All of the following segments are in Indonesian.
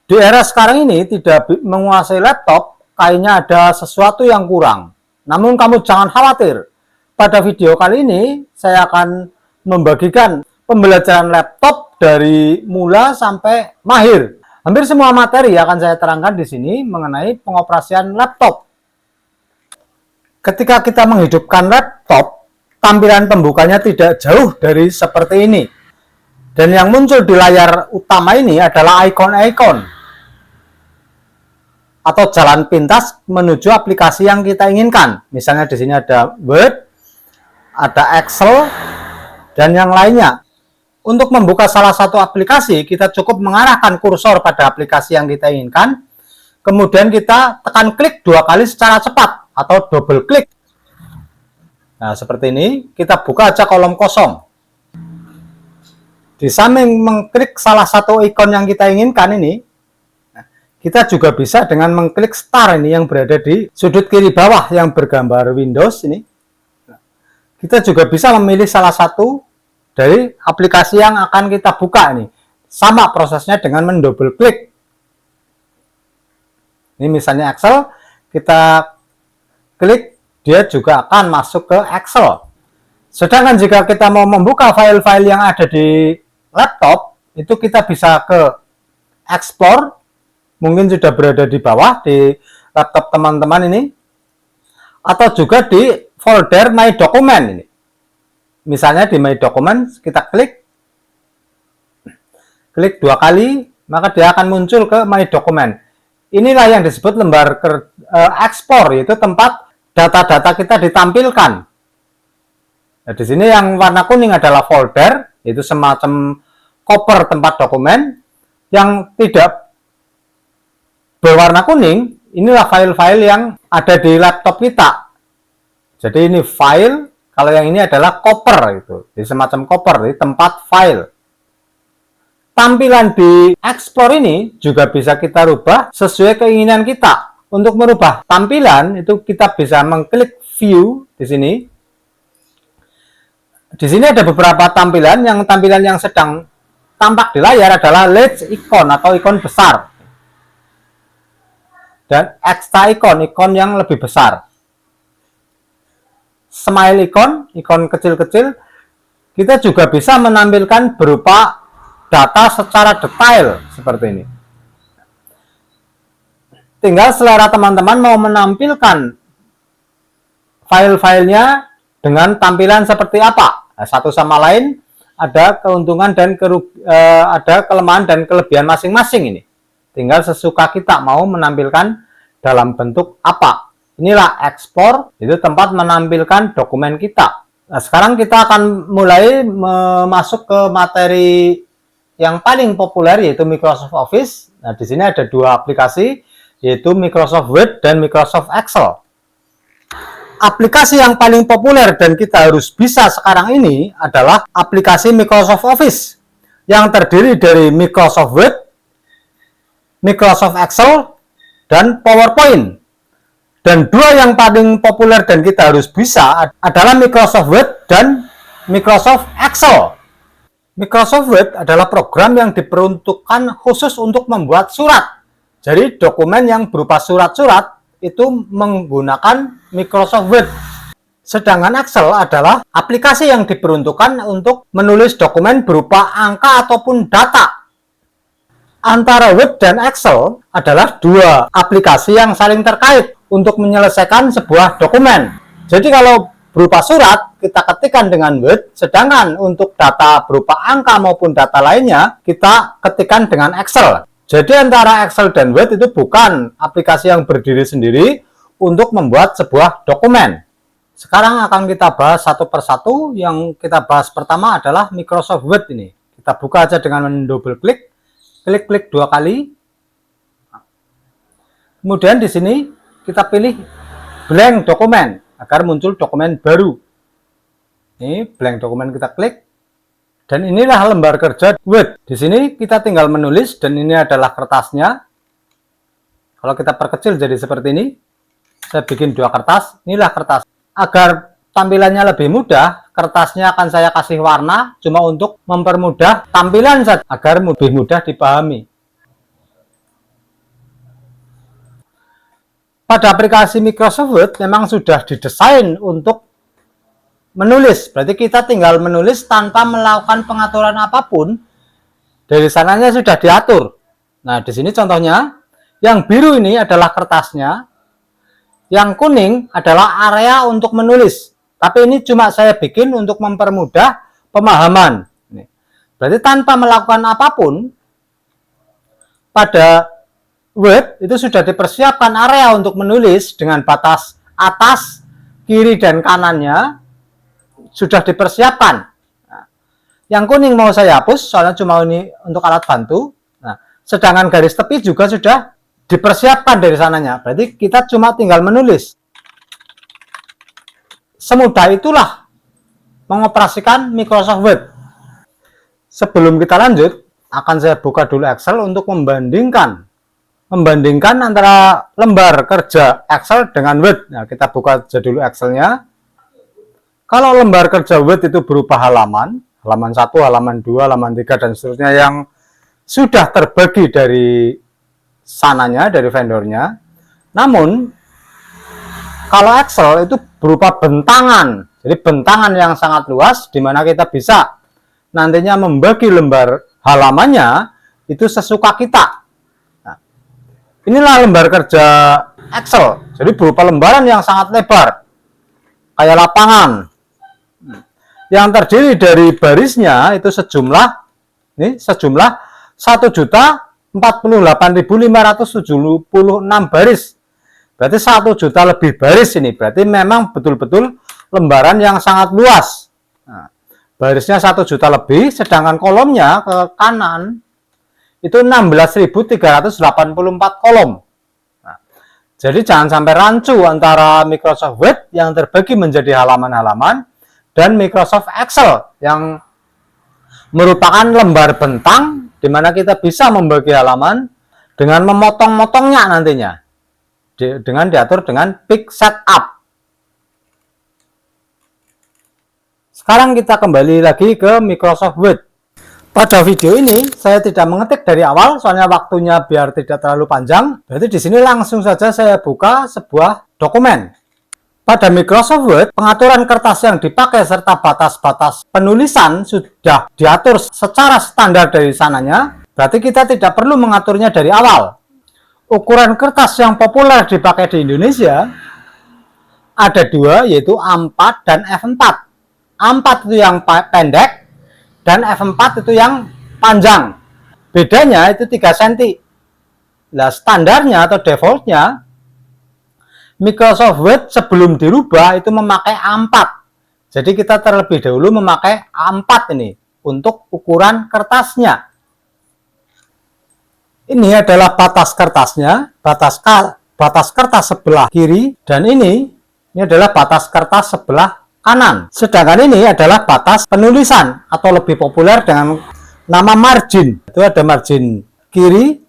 Di era sekarang ini tidak menguasai laptop, kayaknya ada sesuatu yang kurang. Namun kamu jangan khawatir. Pada video kali ini saya akan membagikan pembelajaran laptop dari mula sampai mahir. Hampir semua materi akan saya terangkan di sini mengenai pengoperasian laptop. Ketika kita menghidupkan laptop, tampilan pembukanya tidak jauh dari seperti ini. Dan yang muncul di layar utama ini adalah ikon-ikon atau jalan pintas menuju aplikasi yang kita inginkan. Misalnya di sini ada Word, ada Excel, dan yang lainnya. Untuk membuka salah satu aplikasi, kita cukup mengarahkan kursor pada aplikasi yang kita inginkan. Kemudian kita tekan klik 2 kali secara cepat atau double klik. Nah, seperti ini. Kita buka aja kolom kosong. Di samping mengklik salah satu ikon yang kita inginkan ini, kita juga bisa dengan mengklik star ini yang berada di sudut kiri bawah yang bergambar Windows ini. Kita juga bisa memilih salah satu dari aplikasi yang akan kita buka ini. Sama prosesnya dengan mendouble klik. Ini misalnya Excel, kita klik, dia juga akan masuk ke Excel. Sedangkan jika kita mau membuka file-file yang ada di laptop, itu kita bisa ke Explore, mungkin sudah berada di bawah di laptop teman-teman ini, atau juga di folder My Document ini. Misalnya di My Document, kita klik 2 kali, maka dia akan muncul ke My Document. Inilah yang disebut lembar ekspor, yaitu tempat data-data kita ditampilkan. Nah, di sini yang warna kuning adalah folder, yaitu semacam koper tempat dokumen. Yang tidak berwarna kuning, inilah file-file yang ada di laptop kita. Jadi ini file, kalau yang ini adalah koper, itu jadi semacam koper, jadi tempat file. Tampilan di Explore ini juga bisa kita rubah sesuai keinginan kita. Untuk merubah tampilan itu kita bisa mengklik view di sini. Di sini ada beberapa tampilan yang sedang tampak di layar adalah large icon atau ikon besar. Dan extra ikon yang lebih besar. Smile ikon kecil-kecil, kita juga bisa menampilkan berupa data secara detail seperti ini. Tinggal selera teman-teman mau menampilkan file-filenya dengan tampilan seperti apa. Nah, satu sama lain ada keuntungan dan ada kelemahan dan kelebihan masing-masing ini. Tinggal sesuka kita mau menampilkan dalam bentuk apa. Inilah ekspor, itu tempat menampilkan dokumen kita. Nah, sekarang kita akan mulai masuk ke materi yang paling populer, yaitu Microsoft Office. Nah, di sini ada 2 aplikasi, yaitu Microsoft Word dan Microsoft Excel. Aplikasi yang paling populer dan kita harus bisa sekarang ini adalah aplikasi Microsoft Office yang terdiri dari Microsoft Word, Microsoft Excel, dan PowerPoint. Dan 2 yang paling populer dan kita harus bisa adalah Microsoft Word dan Microsoft Excel. Microsoft Word adalah program yang diperuntukkan khusus untuk membuat surat. Jadi dokumen yang berupa surat-surat itu menggunakan Microsoft Word. Sedangkan Excel adalah aplikasi yang diperuntukkan untuk menulis dokumen berupa angka ataupun data. Antara Word dan Excel adalah 2 aplikasi yang saling terkait untuk menyelesaikan sebuah dokumen. Jadi kalau berupa surat, kita ketikkan dengan Word, sedangkan untuk data berupa angka maupun data lainnya, kita ketikkan dengan Excel. Jadi antara Excel dan Word itu bukan aplikasi yang berdiri sendiri untuk membuat sebuah dokumen. Sekarang akan kita bahas satu persatu. Yang kita bahas pertama adalah Microsoft Word ini. Kita buka aja dengan double klik. Klik 2 kali. Kemudian di sini kita pilih blank dokumen agar muncul dokumen baru. Ini blank dokumen, kita klik. Dan inilah lembar kerja Word. Di sini kita tinggal menulis dan ini adalah kertasnya. Kalau kita perkecil jadi seperti ini. Saya bikin 2 kertas. Inilah kertas. Agar tampilannya lebih mudah, kertasnya akan saya kasih warna cuma untuk mempermudah tampilan saja agar lebih mudah dipahami. pada aplikasi Microsoft Word memang sudah didesain untuk menulis. Berarti kita tinggal menulis tanpa melakukan pengaturan apapun. Dari sananya sudah diatur. Nah, di sini contohnya, yang biru ini adalah kertasnya, yang kuning adalah area untuk menulis. Tapi ini cuma saya bikin untuk mempermudah pemahaman. Berarti tanpa melakukan apapun, pada Word itu sudah dipersiapkan area untuk menulis dengan batas atas, kiri, dan kanannya sudah dipersiapkan. Nah, yang kuning mau saya hapus, soalnya cuma ini untuk alat bantu. Nah, sedangkan garis tepi juga sudah dipersiapkan dari sananya. Berarti kita cuma tinggal menulis. Semudah itulah mengoperasikan Microsoft Word. Sebelum kita lanjut, akan saya buka dulu Excel untuk membandingkan antara lembar kerja Excel dengan Word. Nah, kita buka aja dulu Excel-nya. Kalau lembar kerja Word itu berupa halaman 1, halaman 2, halaman 3, dan seterusnya yang sudah terbagi dari sananya, dari vendornya. Namun, kalau Excel itu berupa bentangan. Jadi bentangan yang sangat luas, di mana kita bisa nantinya membagi lembar halamannya itu sesuka kita. Nah, inilah lembar kerja Excel. Jadi berupa lembaran yang sangat lebar, kayak lapangan. Yang terdiri dari barisnya itu sejumlah 1.048.576 baris. Berarti 1 juta lebih baris ini. Berarti memang betul-betul lembaran yang sangat luas. Nah, barisnya 1 juta lebih, sedangkan kolomnya ke kanan itu 16.384 kolom. Nah, jadi jangan sampai rancu antara Microsoft Word yang terbagi menjadi halaman-halaman dan Microsoft Excel yang merupakan lembar bentang di mana kita bisa membagi halaman dengan memotong-motongnya nantinya dengan diatur dengan Quick Setup. Sekarang kita kembali lagi ke Microsoft Word. Pada video ini saya tidak mengetik dari awal, soalnya waktunya biar tidak terlalu panjang. Berarti di sini langsung saja saya buka sebuah dokumen. Pada Microsoft Word, pengaturan kertas yang dipakai serta batas-batas penulisan sudah diatur secara standar dari sananya. Berarti kita tidak perlu mengaturnya dari awal. Ukuran kertas yang populer dipakai di Indonesia ada dua, yaitu A4 dan F4. A4 itu yang pendek dan F4 itu yang panjang. Bedanya itu 3 cm. Nah, standarnya atau defaultnya Microsoft Word sebelum dirubah itu memakai A4. Jadi kita terlebih dahulu memakai A4 ini untuk ukuran kertasnya. Ini adalah batas kertasnya, batas kertas sebelah kiri, dan ini adalah batas kertas sebelah kanan. Sedangkan ini adalah batas penulisan atau lebih populer dengan nama margin. Itu ada margin kiri,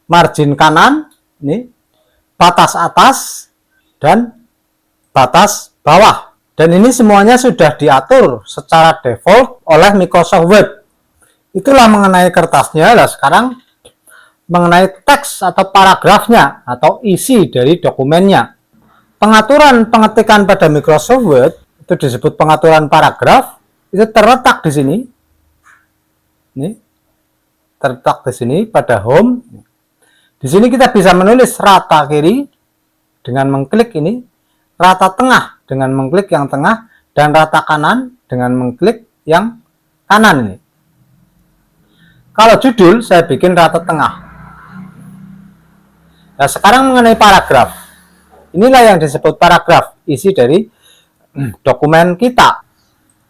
margin kanan, ini batas atas dan batas bawah. Dan ini semuanya sudah diatur secara default oleh Microsoft Word. Itulah mengenai kertasnya. Nah, sekarang mengenai teks atau paragrafnya atau isi dari dokumennya. Pengaturan pengetikan pada Microsoft Word itu disebut pengaturan paragraf, itu terletak di sini. Ini terletak di sini pada home. Di sini kita bisa menulis rata kiri dengan mengklik ini, rata tengah dengan mengklik yang tengah, dan rata kanan dengan mengklik yang kanan ini. Kalau judul saya bikin rata tengah. Nah, sekarang mengenai paragraf. Inilah yang disebut paragraf, isi dari dokumen kita.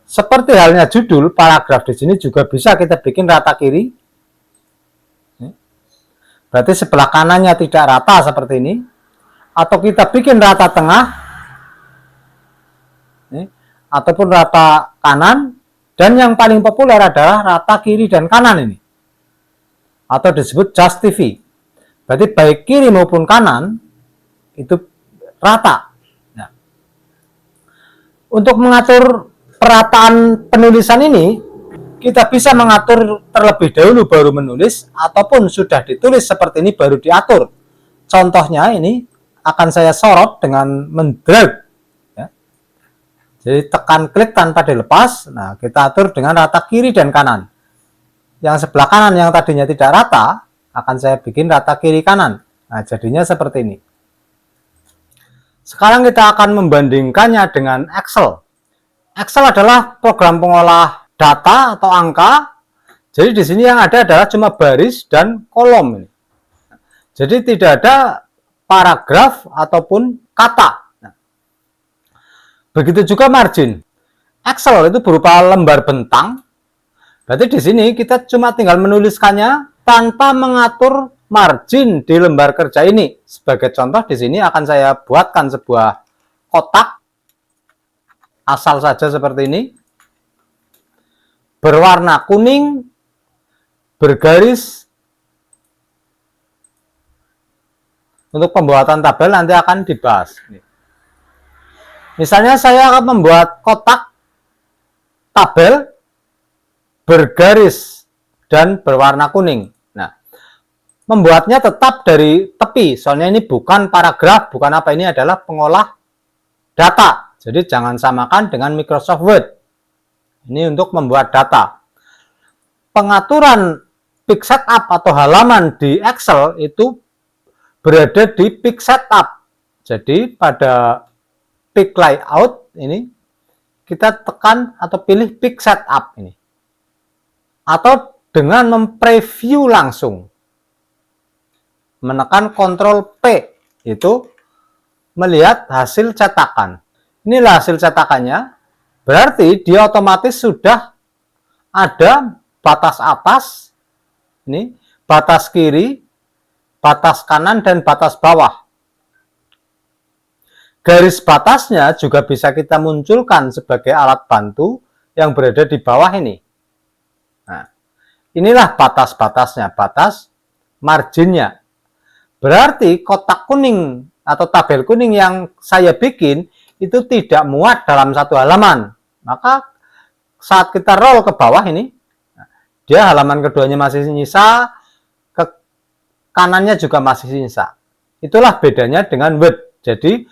Seperti halnya judul, paragraf di sini juga bisa kita bikin rata kiri. Berarti sebelah kanannya tidak rata seperti ini. Atau kita bikin rata tengah. Ataupun rata kanan. Dan yang paling populer adalah rata kiri dan kanan ini. Atau disebut just TV. Berarti baik kiri maupun kanan itu rata. Nah, untuk mengatur perataan penulisan ini, kita bisa mengatur terlebih dahulu baru menulis, ataupun sudah ditulis seperti ini baru diatur. Contohnya ini akan saya sorot dengan mendrag. Ya. Jadi tekan klik tanpa dilepas. Nah, kita atur dengan rata kiri dan kanan. Yang sebelah kanan yang tadinya tidak rata, akan saya bikin rata kiri kanan. Nah, jadinya seperti ini. Sekarang kita akan membandingkannya dengan Excel. Excel adalah program pengolah data atau angka. Jadi di sini yang ada adalah cuma baris dan kolom ini. Jadi tidak ada paragraf ataupun kata. Nah, begitu juga margin. Excel itu berupa lembar bentang. Berarti di sini kita cuma tinggal menuliskannya tanpa mengatur margin di lembar kerja ini. Sebagai contoh di sini akan saya buatkan sebuah kotak asal saja seperti ini. Berwarna kuning, bergaris. Untuk pembuatan tabel nanti akan dibahas. Misalnya saya akan membuat kotak tabel bergaris dan berwarna kuning. Nah, membuatnya tetap dari tepi, soalnya ini bukan paragraf, bukan apa, ini adalah pengolah data. Jadi jangan samakan dengan Microsoft Word. Ini untuk membuat data. Pengaturan peak setup atau halaman di Excel itu berada di peak setup. Jadi pada peak layout ini kita tekan atau pilih peak setup ini. Atau dengan mempreview langsung. Menekan Ctrl P itu melihat hasil cetakan. Inilah hasil cetakannya. Berarti dia otomatis sudah ada batas atas, ini batas kiri, batas kanan, dan batas bawah. Garis batasnya juga bisa kita munculkan sebagai alat bantu yang berada di bawah ini. Nah, inilah batas-batasnya, batas marginnya. Berarti kotak kuning atau tabel kuning yang saya bikin itu tidak muat dalam satu halaman. Maka saat kita roll ke bawah ini, dia halaman keduanya masih nyisa, ke kanannya juga masih nyisa. Itulah bedanya dengan Word. Jadi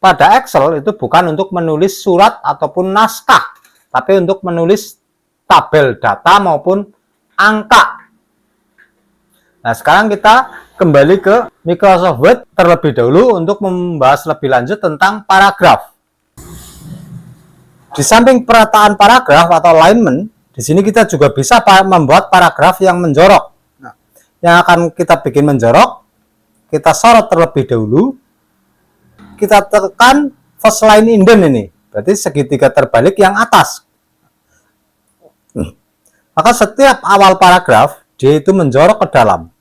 pada Excel itu bukan untuk menulis surat ataupun naskah, tapi untuk menulis tabel data maupun angka. Nah, sekarang kita kembali ke Microsoft Word terlebih dahulu untuk membahas lebih lanjut tentang paragraf. Di samping perataan paragraf atau alignment, di sini kita juga bisa membuat paragraf yang menjorok. Nah, yang akan kita bikin menjorok, kita sorot terlebih dahulu. Kita tekan first line indent ini, berarti segitiga terbalik yang atas. Maka setiap awal paragraf, dia itu menjorok ke dalam.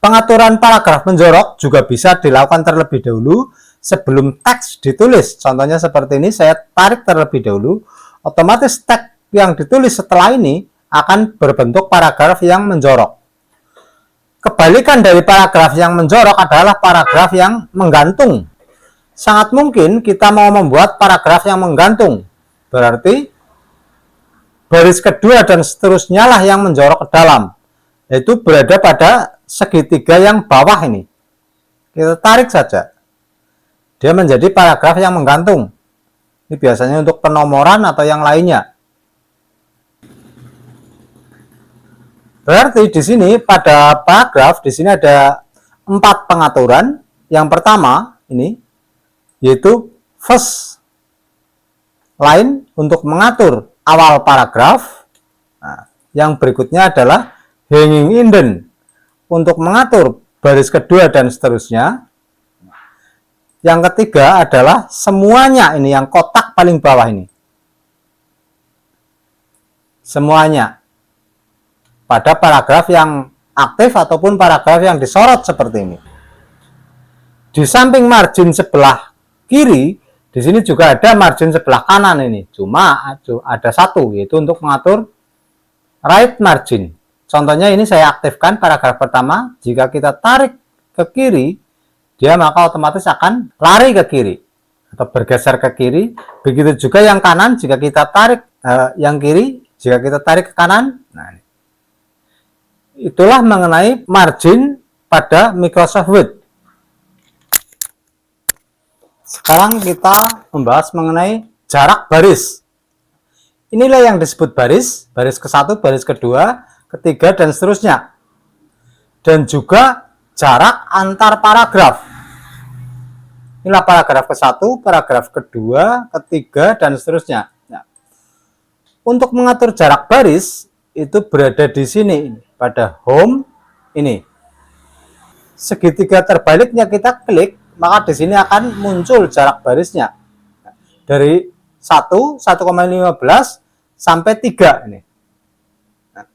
Pengaturan paragraf menjorok juga bisa dilakukan terlebih dahulu sebelum teks ditulis. Contohnya seperti ini, saya tarik terlebih dahulu, otomatis teks yang ditulis setelah ini akan berbentuk paragraf yang menjorok. Kebalikan dari paragraf yang menjorok adalah paragraf yang menggantung. Sangat mungkin kita mau membuat paragraf yang menggantung. Berarti baris kedua dan seterusnya lah yang menjorok ke dalam. Yaitu berada pada segitiga yang bawah ini. Kita tarik saja. Dia menjadi paragraf yang menggantung. Ini biasanya untuk penomoran atau yang lainnya. Berarti di sini pada paragraf di sini ada 4 pengaturan. Yang pertama ini yaitu first line untuk mengatur awal paragraf. Nah, yang berikutnya adalah hanging indent untuk mengatur baris kedua dan seterusnya. Yang ketiga adalah semuanya, ini yang kotak paling bawah ini. Semuanya. Pada paragraf yang aktif ataupun paragraf yang disorot seperti ini. Di samping margin sebelah kiri, di sini juga ada margin sebelah kanan ini. Cuma ada satu, yaitu untuk mengatur right margin. Contohnya ini saya aktifkan paragraf pertama. Jika kita tarik ke kiri, dia maka otomatis akan lari ke kiri atau bergeser ke kiri. Begitu juga yang kanan, jika kita tarik yang kiri, jika kita tarik ke kanan. Nah, itulah mengenai margin pada Microsoft Word. Sekarang kita membahas mengenai jarak baris. Inilah yang disebut baris, baris ke-1, baris kedua, ketiga, dan seterusnya. Dan juga jarak antar paragraf. Inilah paragraf ke-1, paragraf kedua, ketiga, dan seterusnya. Nah, untuk mengatur jarak baris, itu berada di sini, pada home ini. Segitiga terbaliknya kita klik, maka di sini akan muncul jarak barisnya dari 1,15 sampai 3 ini. Nah,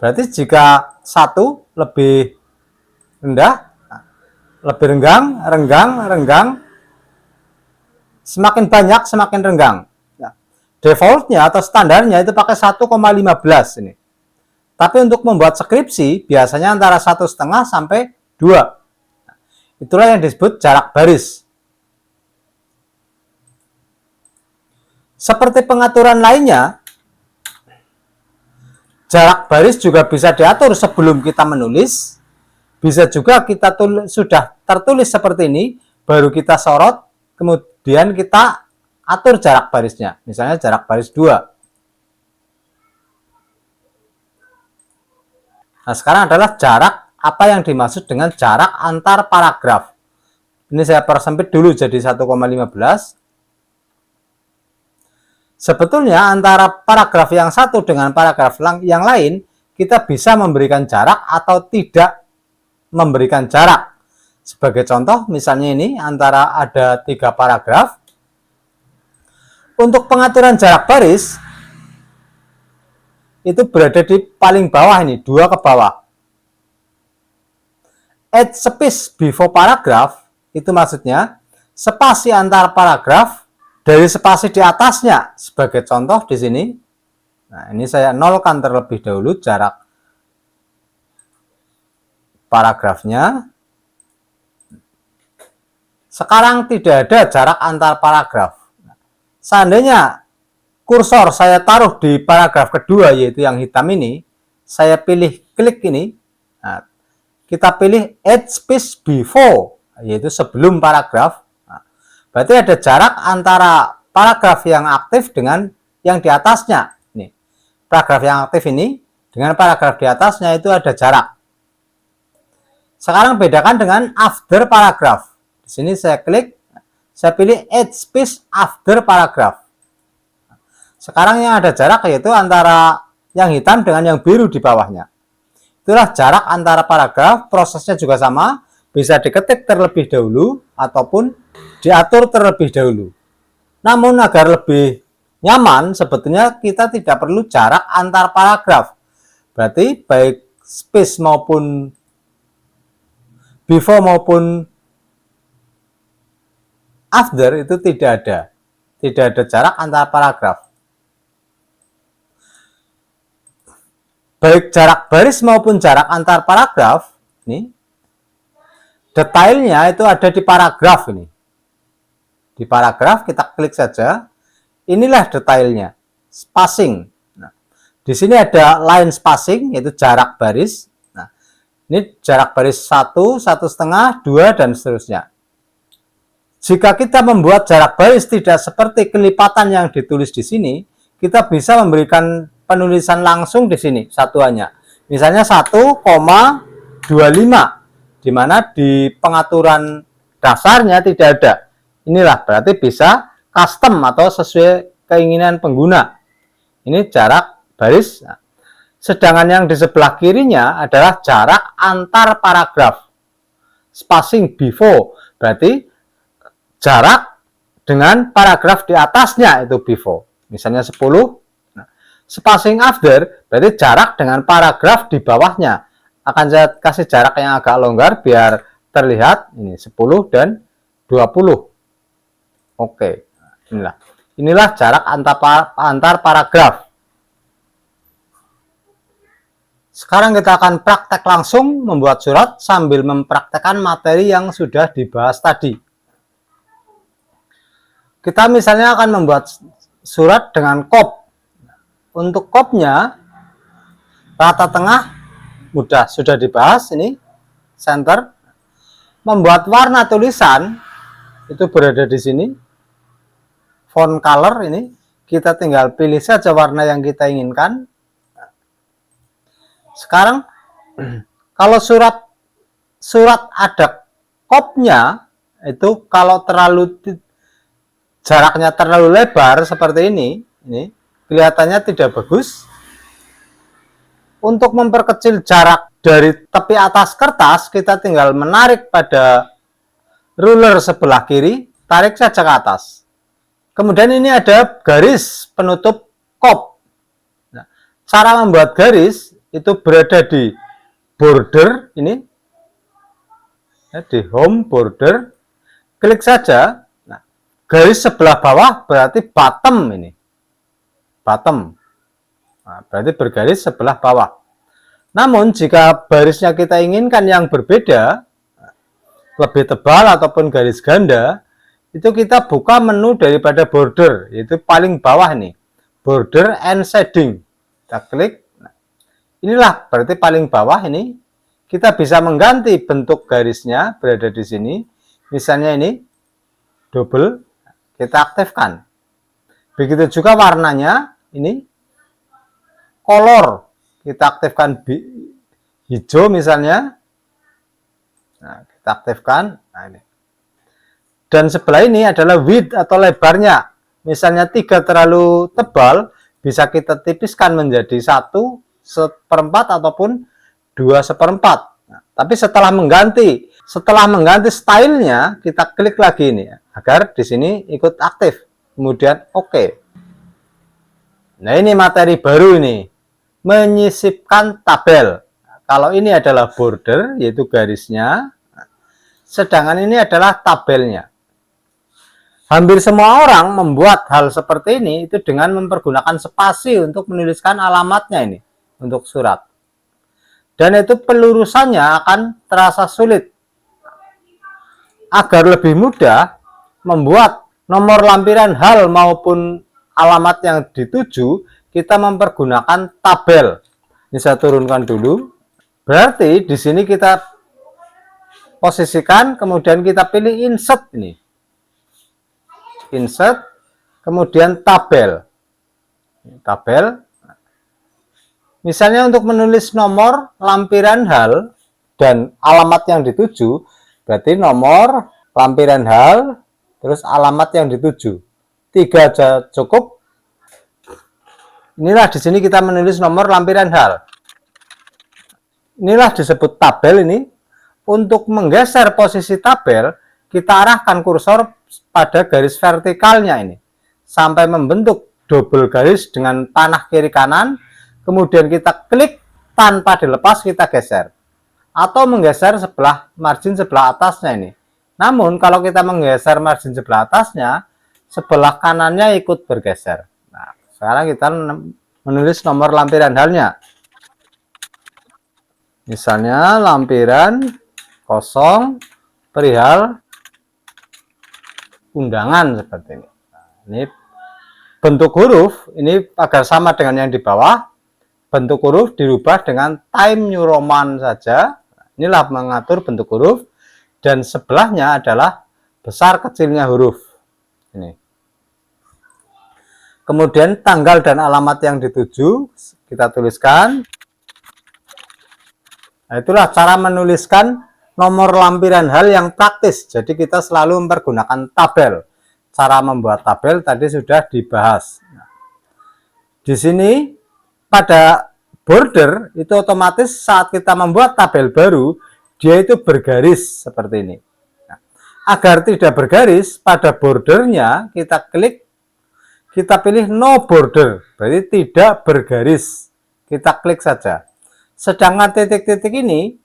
berarti jika 1 lebih rendah, lebih renggang, semakin banyak semakin renggang. Nah, defaultnya atau standarnya itu pakai 1,15 ini. Tapi untuk membuat skripsi biasanya antara 1,5 sampai 2. Itulah yang disebut jarak baris. Seperti pengaturan lainnya, jarak baris juga bisa diatur sebelum kita menulis. Bisa juga kita sudah tertulis seperti ini, baru kita sorot, kemudian kita atur jarak barisnya. Misalnya jarak baris 2. Nah, sekarang adalah jarak, apa yang dimaksud dengan jarak antar paragraf. Ini saya persempit dulu jadi 1,15. Sebetulnya antara paragraf yang satu dengan paragraf yang lain, kita bisa memberikan jarak atau tidak memberikan jarak. Sebagai contoh, misalnya ini antara ada 3 paragraf. Untuk pengaturan jarak baris, itu berada di paling bawah ini, 2 ke bawah. Add space before paragraph, itu maksudnya spasi antar paragraf dari spasi di atasnya. Sebagai contoh di sini, nah ini saya nolkan terlebih dahulu jarak paragrafnya. Sekarang tidak ada jarak antar paragraf. Seandainya kursor saya taruh di paragraf kedua, yaitu yang hitam ini, saya pilih klik ini, nah, kita pilih add space before, yaitu sebelum paragraf. Nah, berarti ada jarak antara paragraf yang aktif dengan yang di atasnya. Nih, paragraf yang aktif ini dengan paragraf di atasnya itu ada jarak. Sekarang bedakan dengan after paragraph. Di sini saya klik, saya pilih add space after paragraph. Sekarang yang ada jarak yaitu antara yang hitam dengan yang biru di bawahnya. Itulah jarak antara paragraf. Prosesnya juga sama, bisa diketik terlebih dahulu ataupun diatur terlebih dahulu. Namun agar lebih nyaman, sebetulnya kita tidak perlu jarak antar paragraf. Berarti baik space maupun before maupun after itu tidak ada jarak antar paragraf. Baik jarak baris maupun jarak antar paragraf, ini detailnya itu ada di paragraf ini. Di paragraf kita klik saja, inilah detailnya, spacing. Nah, di sini ada line spacing, yaitu jarak baris. Nah, ini jarak baris 1, 1,5, 2, dan seterusnya. Jika kita membuat jarak baris tidak seperti kelipatan yang ditulis di sini, kita bisa memberikan penulisan langsung di sini satuannya. Misalnya 1,25, di mana di pengaturan dasarnya tidak ada. Inilah berarti bisa custom atau sesuai keinginan pengguna. Ini jarak baris. Sedangkan yang di sebelah kirinya adalah jarak antar paragraf. Spacing before, berarti jarak dengan paragraf di atasnya itu before. Misalnya 10. Spacing after berarti jarak dengan paragraf di bawahnya. Akan saya kasih jarak yang agak longgar biar terlihat. Ini 10 dan 20. Oke, inilah jarak antar paragraf. Sekarang kita akan praktek langsung membuat surat sambil mempraktekkan materi yang sudah dibahas tadi. Kita misalnya akan membuat surat dengan kop. Untuk kopnya, rata tengah mudah, sudah dibahas ini, center. Membuat warna tulisan itu berada di sini. Font color ini kita tinggal pilih saja warna yang kita inginkan. Sekarang kalau surat ada kopnya itu kalau jaraknya terlalu lebar seperti ini kelihatannya tidak bagus. Untuk memperkecil jarak dari tepi atas kertas, kita tinggal menarik pada ruler sebelah kiri, tarik saja ke atas. Kemudian ini ada garis penutup kop. Nah, cara membuat garis itu berada di border ini, di home border, klik saja. Nah, garis sebelah bawah berarti bottom ini, bottom. Nah, berarti bergaris sebelah bawah. Namun jika barisnya kita inginkan yang berbeda, lebih tebal ataupun garis ganda, itu kita buka menu daripada border, yaitu paling bawah ini, border and shading. Kita klik. Nah, inilah berarti paling bawah ini. Kita bisa mengganti bentuk garisnya berada di sini. Misalnya ini double, kita aktifkan. Begitu juga warnanya ini. Color kita aktifkan hijau misalnya. Nah, kita aktifkan. Nah, ini. Dan sebelah ini adalah width atau lebarnya. Misalnya 3 terlalu tebal, bisa kita tipiskan menjadi 1/4 ataupun 2/4. Nah, tapi setelah mengganti stylenya, kita klik lagi ini agar di sini ikut aktif. Kemudian oke. Nah, ini materi baru ini. Menyisipkan tabel. Kalau ini adalah border, yaitu garisnya, sedangkan ini adalah tabelnya. Hampir semua orang membuat hal seperti ini itu dengan mempergunakan spasi untuk menuliskan alamatnya ini untuk surat. Dan itu pelurusannya akan terasa sulit. Agar lebih mudah membuat nomor lampiran hal maupun alamat yang dituju, kita mempergunakan tabel. Ini saya turunkan dulu. Berarti di sini kita posisikan, kemudian kita pilih insert ini. Insert, kemudian tabel. Tabel. Misalnya untuk menulis nomor lampiran hal dan alamat yang dituju, berarti nomor lampiran hal terus alamat yang dituju. 3 aja cukup. Inilah di sini kita menulis nomor lampiran hal. Inilah disebut tabel ini. Untuk menggeser posisi tabel, kita arahkan kursor pada garis vertikalnya ini. Sampai membentuk double garis dengan panah kiri kanan. Kemudian kita klik tanpa dilepas, kita geser. Atau menggeser margin sebelah atasnya ini. Namun kalau kita menggeser margin sebelah atasnya, sebelah kanannya ikut bergeser. Nah, sekarang kita menulis nomor lampiran halnya. Misalnya lampiran 0 perihal undangan seperti ini. Nah, ini bentuk huruf ini agar sama dengan yang di bawah. Bentuk huruf dirubah dengan Times New Roman saja. Inilah mengatur bentuk huruf. Dan sebelahnya adalah besar kecilnya huruf. Ini. Kemudian tanggal dan alamat yang dituju kita tuliskan. Nah, itulah cara menuliskan nomor lampiran hal yang praktis. Jadi kita selalu mempergunakan tabel. Cara membuat tabel tadi sudah dibahas. Nah, di sini pada border itu otomatis saat kita membuat tabel baru, dia itu bergaris seperti ini. Nah, agar tidak bergaris, pada bordernya kita klik, kita pilih no border, berarti tidak bergaris. Kita klik saja. Sedangkan titik-titik ini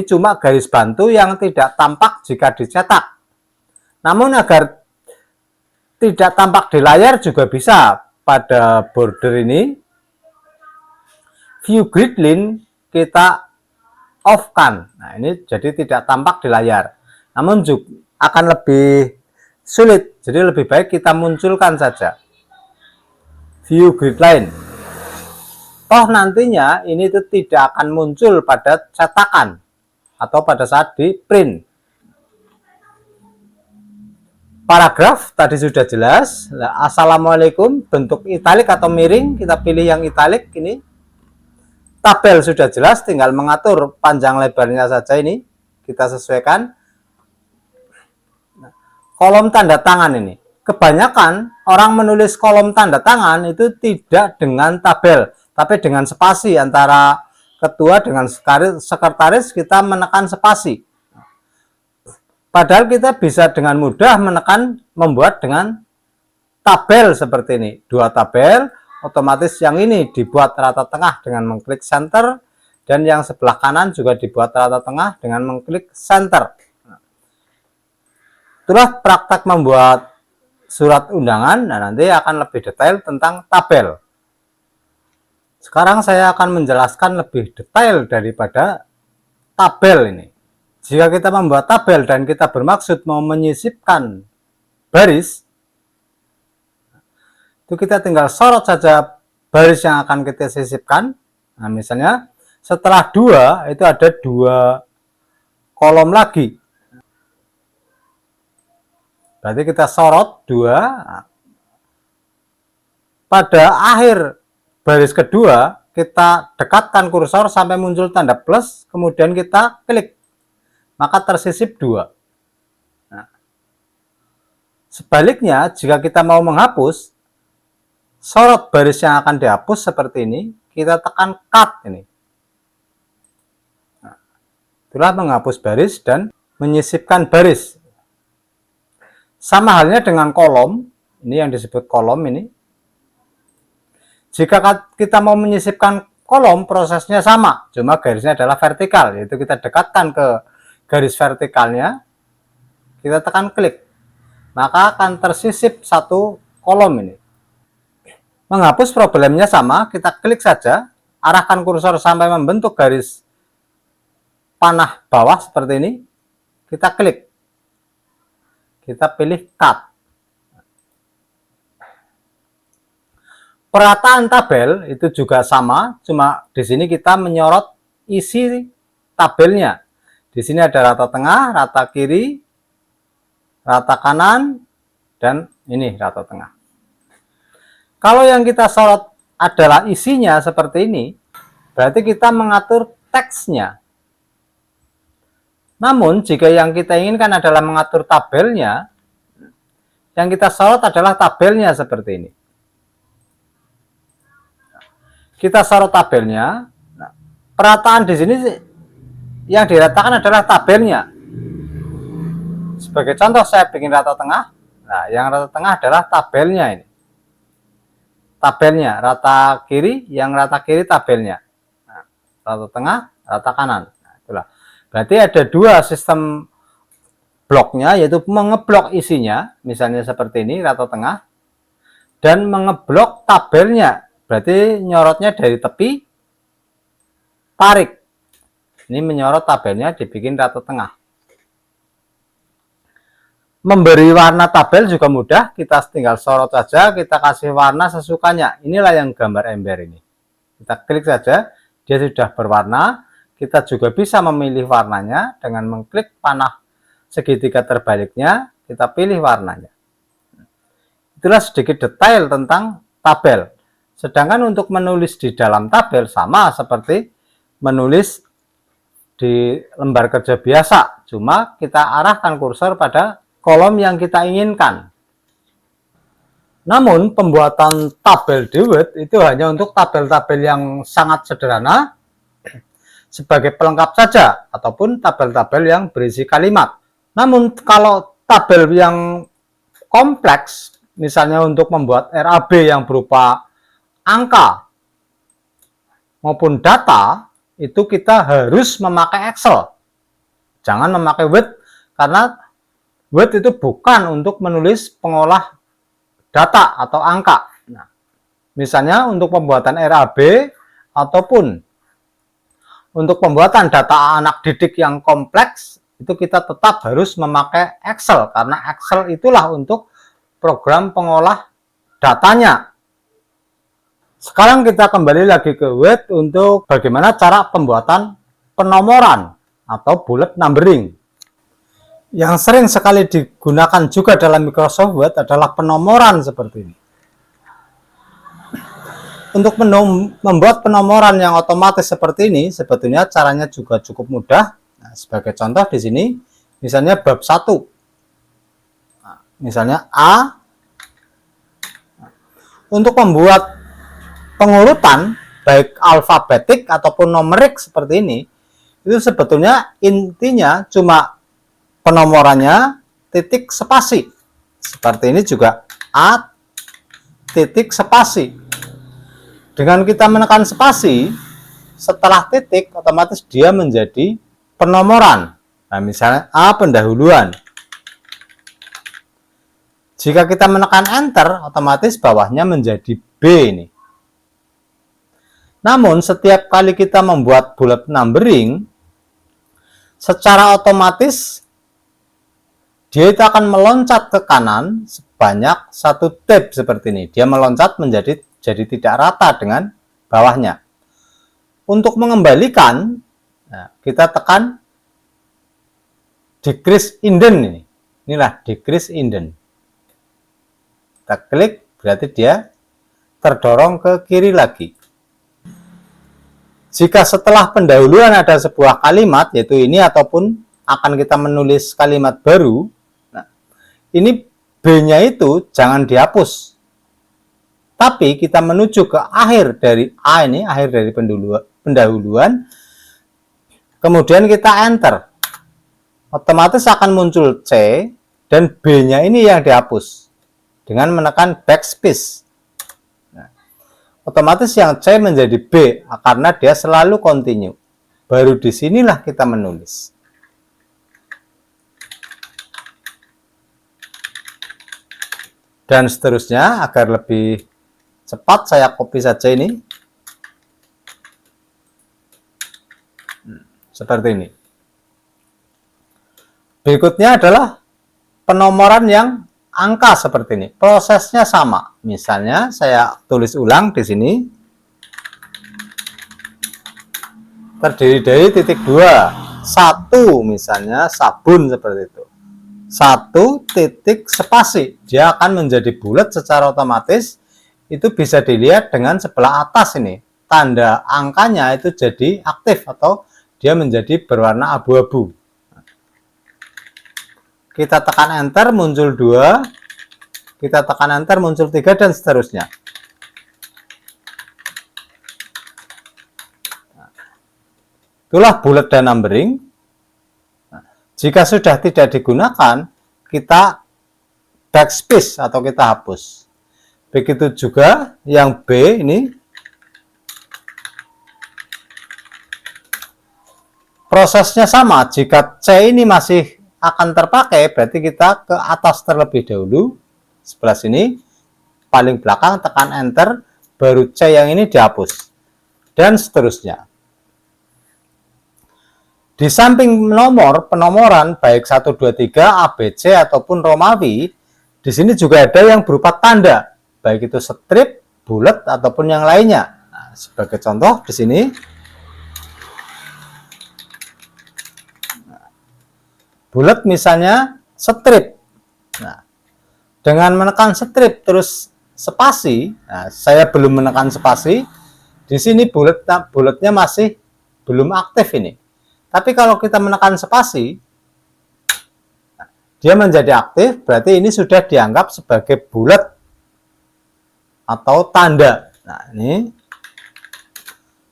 cuma garis bantu yang tidak tampak jika dicetak. Namun agar tidak tampak di layar juga bisa. Pada border ini, view grid line kita off-kan. Nah, ini jadi tidak tampak di layar. Namun juga akan lebih sulit. Jadi lebih baik kita munculkan saja view grid line. Toh nantinya ini itu tidak akan muncul pada cetakan atau pada saat di print. Paragraf tadi sudah jelas. Nah, Assalamualaikum, bentuk italik atau miring, kita pilih yang italik ini. Tabel sudah jelas, tinggal mengatur panjang lebarnya saja ini. Kita sesuaikan. Kolom tanda tangan ini. Kebanyakan orang menulis kolom tanda tangan itu tidak dengan tabel, tapi dengan spasi antara ketua dengan sekretaris, kita menekan spasi. Padahal kita bisa dengan mudah membuat dengan tabel seperti ini. Dua tabel, otomatis yang ini dibuat rata tengah dengan mengklik center, dan yang sebelah kanan juga dibuat rata tengah dengan mengklik center. Itulah praktek membuat surat undangan, dan nanti akan lebih detail tentang tabel. Sekarang saya akan menjelaskan lebih detail daripada tabel ini. Jika kita membuat tabel dan kita bermaksud mau menyisipkan baris, itu kita tinggal sorot saja baris yang akan kita sisipkan. Nah, misalnya setelah 2 itu ada 2 kolom lagi. Berarti kita sorot 2. Pada akhir baris kedua, kita dekatkan kursor sampai muncul tanda plus, kemudian kita klik. Maka tersisip 2. Nah, sebaliknya, jika kita mau menghapus, sorot baris yang akan dihapus seperti ini, kita tekan cut ini. Nah, itulah menghapus baris dan menyisipkan baris. Sama halnya dengan kolom, ini yang disebut kolom ini. Jika kita mau menyisipkan kolom, prosesnya sama, cuma garisnya adalah vertikal, yaitu kita dekatkan ke garis vertikalnya, kita tekan klik, maka akan tersisip 1 kolom ini. Menghapus problemnya sama, kita klik saja, arahkan kursor sampai membentuk garis panah bawah seperti ini, kita klik, kita pilih cut. Perataan tabel itu juga sama, cuma di sini kita menyorot isi tabelnya. Di sini ada rata tengah, rata kiri, rata kanan, dan ini rata tengah. Kalau yang kita sorot adalah isinya seperti ini, berarti kita mengatur teksnya. Namun, jika yang kita inginkan adalah mengatur tabelnya, yang kita sorot adalah tabelnya seperti ini. Kita sorot tabelnya, perataan di sini yang diratakan adalah tabelnya. Sebagai contoh, saya bikin rata tengah. Nah, yang rata tengah adalah tabelnya ini. Tabelnya, rata kiri, yang rata kiri tabelnya. Nah, rata tengah, rata kanan. Nah, itulah. Berarti ada 2 sistem bloknya, yaitu mengeblok isinya, misalnya seperti ini, rata tengah, dan mengeblok tabelnya. Berarti nyorotnya dari tepi, tarik. Ini menyorot tabelnya, dibikin rata tengah. Memberi warna tabel juga mudah, kita tinggal sorot saja, kita kasih warna sesukanya. Inilah yang gambar ember ini. Kita klik saja, dia sudah berwarna. Kita juga bisa memilih warnanya dengan mengklik panah segitiga terbaliknya, kita pilih warnanya. Itulah sedikit detail tentang tabel. Sedangkan untuk menulis di dalam tabel sama seperti menulis di lembar kerja biasa, cuma kita arahkan kursor pada kolom yang kita inginkan. Namun pembuatan tabel di Word itu hanya untuk tabel-tabel yang sangat sederhana sebagai pelengkap saja, ataupun tabel-tabel yang berisi kalimat. Namun kalau tabel yang kompleks, misalnya untuk membuat RAB yang berupa angka maupun data, itu kita harus memakai Excel. Jangan memakai Word, karena Word itu bukan untuk menulis pengolah data atau angka. Nah, misalnya untuk pembuatan RAB ataupun untuk pembuatan data anak didik yang kompleks, itu kita tetap harus memakai Excel, karena Excel itulah untuk program pengolah datanya. Sekarang kita kembali lagi ke Word untuk bagaimana cara pembuatan penomoran atau bullet numbering. Yang sering sekali digunakan juga dalam Microsoft Word adalah penomoran seperti ini. Untuk membuat penomoran yang otomatis seperti ini, sebetulnya caranya juga cukup mudah. Nah, sebagai contoh di sini, misalnya bab 1. Nah, misalnya A. Untuk membuat pengurutan, baik alfabetik ataupun numerik seperti ini, itu sebetulnya intinya cuma penomorannya titik spasi. Seperti ini juga A titik spasi. Dengan kita menekan spasi setelah titik, otomatis dia menjadi penomoran. Nah, misalnya A pendahuluan. Jika kita menekan enter, otomatis bawahnya menjadi B ini. Namun setiap kali kita membuat bullet numbering, secara otomatis dia itu akan meloncat ke kanan sebanyak 1 tab seperti ini. Dia meloncat menjadi tidak rata dengan bawahnya. Untuk mengembalikan, nah, kita tekan decrease indent ini. Inilah decrease indent. Kita klik, berarti dia terdorong ke kiri lagi. Jika setelah pendahuluan ada sebuah kalimat, yaitu ini, ataupun akan kita menulis kalimat baru, nah, ini B-nya itu jangan dihapus. Tapi kita menuju ke akhir dari A ini, akhir dari pendahuluan, kemudian kita enter. Otomatis akan muncul C, dan B-nya ini yang dihapus dengan menekan backspace. Nah, otomatis yang C menjadi B, karena dia selalu continue. Baru disinilah kita menulis. Dan seterusnya, agar lebih cepat saya copy saja ini. Seperti ini. Berikutnya adalah penomoran yang angka seperti ini. Prosesnya sama. Misalnya saya tulis ulang di sini. Terdiri dari titik 2. 1 misalnya sabun seperti itu. 1 titik spasi. Dia akan menjadi bulat secara otomatis. Itu bisa dilihat dengan sebelah atas ini. Tanda angkanya itu jadi aktif atau dia menjadi berwarna abu-abu. Kita tekan enter, muncul 2. Kita tekan enter, muncul 3, dan seterusnya. Itulah bullet dan numbering. Jika sudah tidak digunakan, kita backspace atau kita hapus. Begitu juga yang B ini. Prosesnya sama. Jika C ini masih akan terpakai, berarti kita ke atas terlebih dahulu. Sebelah sini, paling belakang, tekan enter, baru C yang ini dihapus. Dan seterusnya. Di samping nomor, penomoran, baik 1, 2, 3, ABC, ataupun Romawi, di sini juga ada yang berupa tanda. Baik itu strip, bulat, ataupun yang lainnya. Nah, sebagai contoh di sini, bulat misalnya strip. Nah, dengan menekan strip terus spasi, nah, saya belum menekan spasi, di sini bulatnya masih belum aktif ini. Tapi kalau kita menekan spasi, dia menjadi aktif, berarti ini sudah dianggap sebagai bulat atau tanda. Nah, ini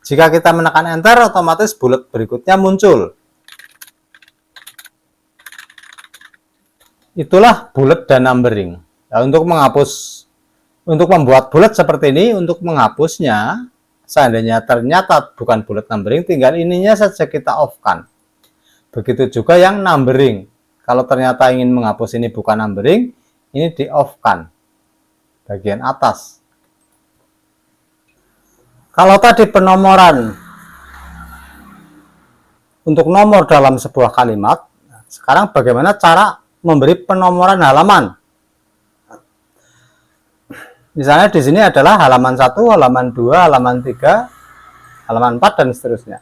jika kita menekan enter, otomatis bulat berikutnya muncul. Itulah bullet dan numbering. Nah, untuk membuat bullet seperti ini, untuk menghapusnya, seandainya ternyata bukan bullet numbering, tinggal ininya saja kita off-kan. Begitu juga yang numbering. Kalau ternyata ingin menghapus ini bukan numbering, ini di off-kan. Bagian atas. Kalau tadi penomoran untuk nomor dalam sebuah kalimat, sekarang bagaimana cara memberi penomoran halaman? Misalnya di sini adalah halaman 1, halaman 2, halaman 3, halaman 4, dan seterusnya.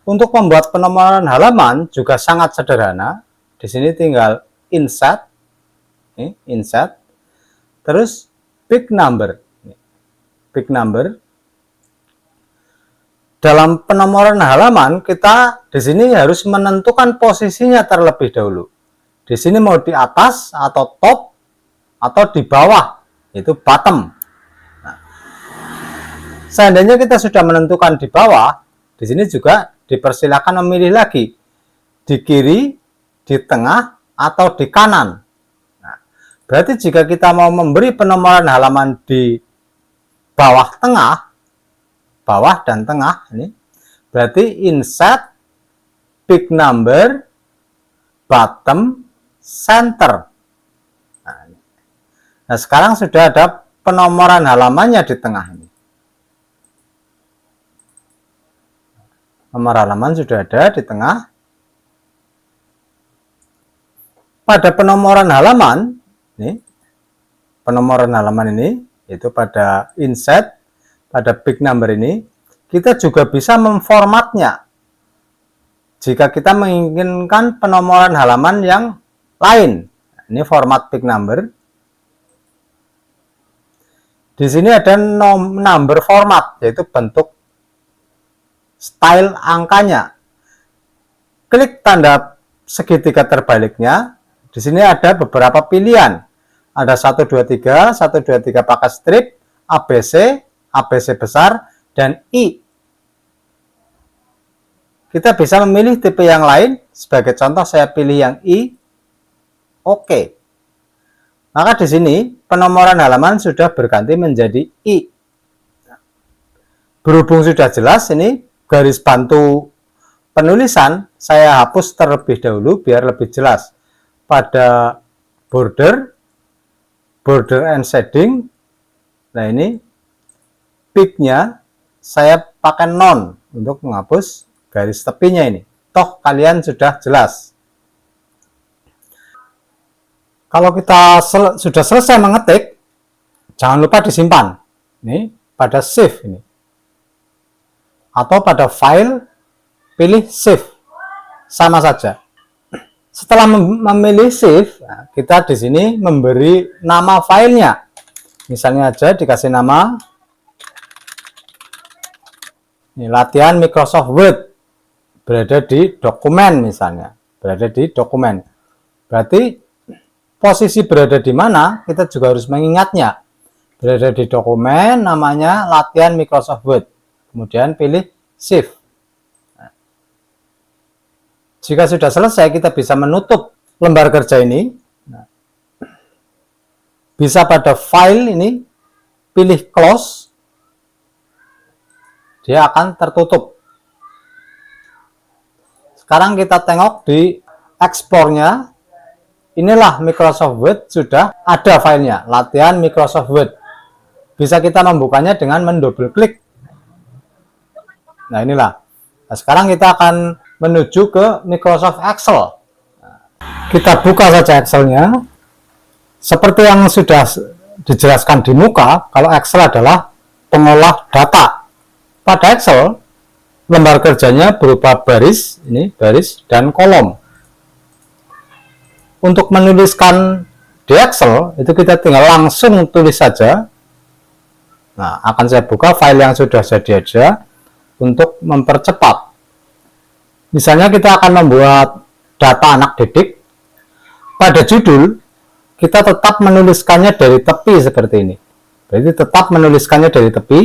Untuk membuat penomoran halaman juga sangat sederhana. Di sini tinggal insert, insert, terus pick number. Pick number. Dalam penomoran halaman, kita di sini harus menentukan posisinya terlebih dahulu. Di sini mau di atas atau top atau di bawah, itu bottom. Nah, seandainya kita sudah menentukan di bawah, di sini juga dipersilakan memilih lagi di kiri, di tengah, atau di kanan. Nah, berarti jika kita mau memberi penomoran halaman di bawah tengah, bawah dan tengah, ini berarti insert, pick number, bottom, center. Nah, sekarang sudah ada penomoran halamannya di tengah ini. Nomor halaman sudah ada di tengah. Pada penomoran halaman, ini, penomoran halaman ini, yaitu pada insert, pada pick number ini, kita juga bisa memformatnya. Jika kita menginginkan penomoran halaman yang lain, ini format pick number. Di sini ada number format, yaitu bentuk style angkanya. Klik tanda segitiga terbaliknya. Di sini ada beberapa pilihan. Ada 1, 2, 3, 1, 2, 3 pakai strip, ABC, ABC besar, dan I. Kita bisa memilih tipe yang lain. Sebagai contoh, saya pilih yang I. Oke. Maka di sini penomoran halaman sudah berganti menjadi I. Berhubung sudah jelas, ini garis bantu penulisan saya hapus terlebih dahulu biar lebih jelas. Pada border and shading, nah ini pick-nya saya pakai none untuk menghapus garis tepinya ini. Toh kalian sudah jelas. Kalau kita sudah selesai mengetik, jangan lupa disimpan. Ini pada save ini. Atau pada file, pilih save. Sama saja. Setelah memilih save, kita di sini memberi nama filenya. Misalnya aja dikasih nama ini, latihan Microsoft Word, berada di dokumen misalnya, berada di dokumen. Berarti posisi berada di mana kita juga harus mengingatnya. Berada di dokumen, namanya latihan Microsoft Word. Kemudian pilih save. Jika sudah selesai, kita bisa menutup lembar kerja ini. Bisa pada file ini, pilih close. Dia akan tertutup. Sekarang kita tengok di ekspornya. Inilah Microsoft Word, sudah ada filenya, latihan Microsoft Word. Bisa kita membukanya dengan mendouble klik. Nah inilah. Nah, sekarang kita akan menuju ke Microsoft Excel. Kita buka saja Excel-nya. Seperti yang sudah dijelaskan di muka, kalau Excel adalah pengolah data. Pada Excel, lembar kerjanya berupa baris, ini baris dan kolom. Untuk menuliskan di Excel, itu kita tinggal langsung tulis saja. Nah, akan saya buka file yang sudah sedia aja untuk mempercepat. Misalnya kita akan membuat data anak didik. Pada judul, kita tetap menuliskannya dari tepi seperti ini. Berarti tetap menuliskannya dari tepi.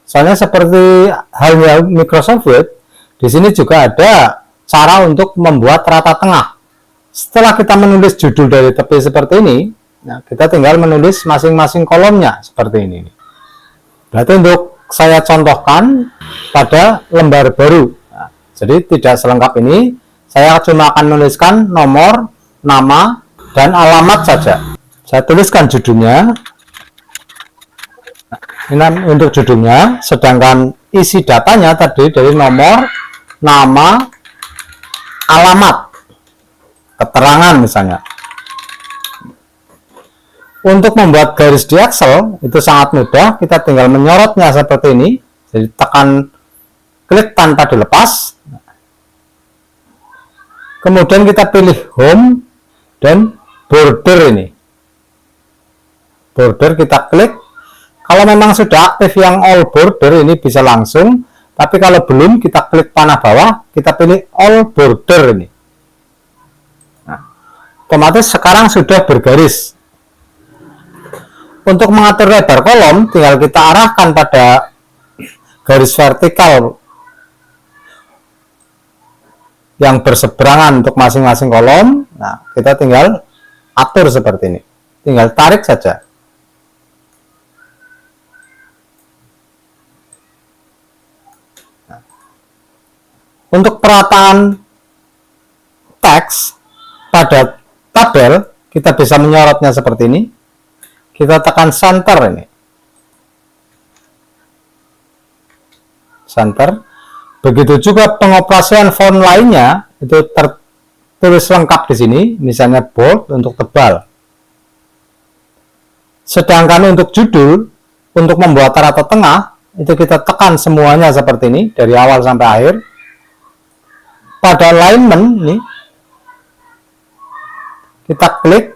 Soalnya seperti halnya Microsoft Word, di sini juga ada cara untuk membuat rata tengah. Setelah kita menulis judul dari tepi seperti ini, nah kita tinggal menulis masing-masing kolomnya seperti ini. Berarti untuk saya contohkan pada lembar baru. Nah, jadi tidak selengkap ini, saya cuma akan menuliskan nomor, nama, dan alamat saja. Saya tuliskan judulnya. Ini untuk judulnya, sedangkan isi datanya tadi dari nomor, nama, alamat, keterangan misalnya. Untuk membuat garis di Excel itu sangat mudah, kita tinggal menyorotnya seperti ini. Jadi tekan klik tanpa dilepas. Kemudian kita pilih home dan border ini. Border kita klik. Kalau memang sudah aktif yang all border ini bisa langsung, tapi kalau belum kita klik panah bawah, kita pilih all border ini. Nah, otomatis sekarang sudah bergaris. Untuk mengatur lebar kolom, tinggal kita arahkan pada garis vertikal yang berseberangan untuk masing-masing kolom. Nah, kita tinggal atur seperti ini. Tinggal tarik saja. Nah, untuk perataan teks pada tabel, kita bisa menyorotnya seperti ini. Kita tekan center ini. Center. Begitu juga pengoperasian font lainnya itu tertulis lengkap di sini, misalnya bold untuk tebal. Sedangkan untuk judul, untuk membuat rata tengah, itu kita tekan semuanya seperti ini dari awal sampai akhir. Pada alignment ini kita klik.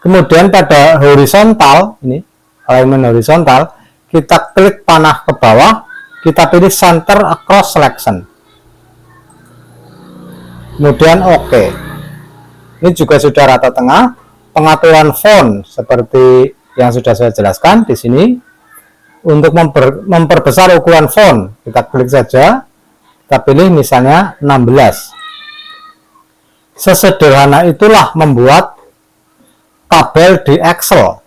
Kemudian pada horizontal, ini alignment horizontal, kita klik panah ke bawah, kita pilih center across selection. Kemudian OK. Ini juga sudah rata tengah. Pengaturan font seperti yang sudah saya jelaskan di sini. Untuk memperbesar ukuran font, kita klik saja, kita pilih misalnya 16. Sesederhana itulah membuat tabel di Excel.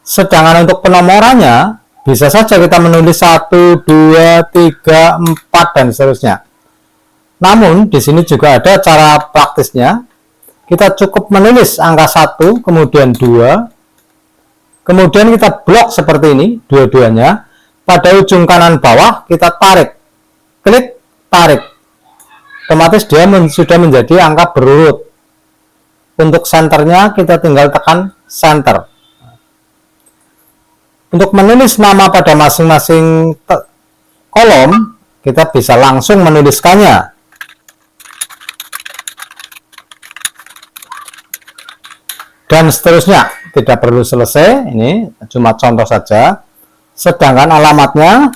Sedangkan untuk penomorannya, bisa saja kita menulis 1, 2, 3, 4, dan seterusnya. Namun, di sini juga ada cara praktisnya. Kita cukup menulis angka 1, kemudian 2, kemudian kita blok seperti ini, dua-duanya. Pada ujung kanan bawah, kita tarik. Klik, tarik. Otomatis dia sudah menjadi angka berurut. Untuk senternya kita tinggal tekan center. Untuk menulis nama pada masing-masing kolom, kita bisa langsung menuliskannya. Dan seterusnya, tidak perlu selesai, ini cuma contoh saja. Sedangkan alamatnya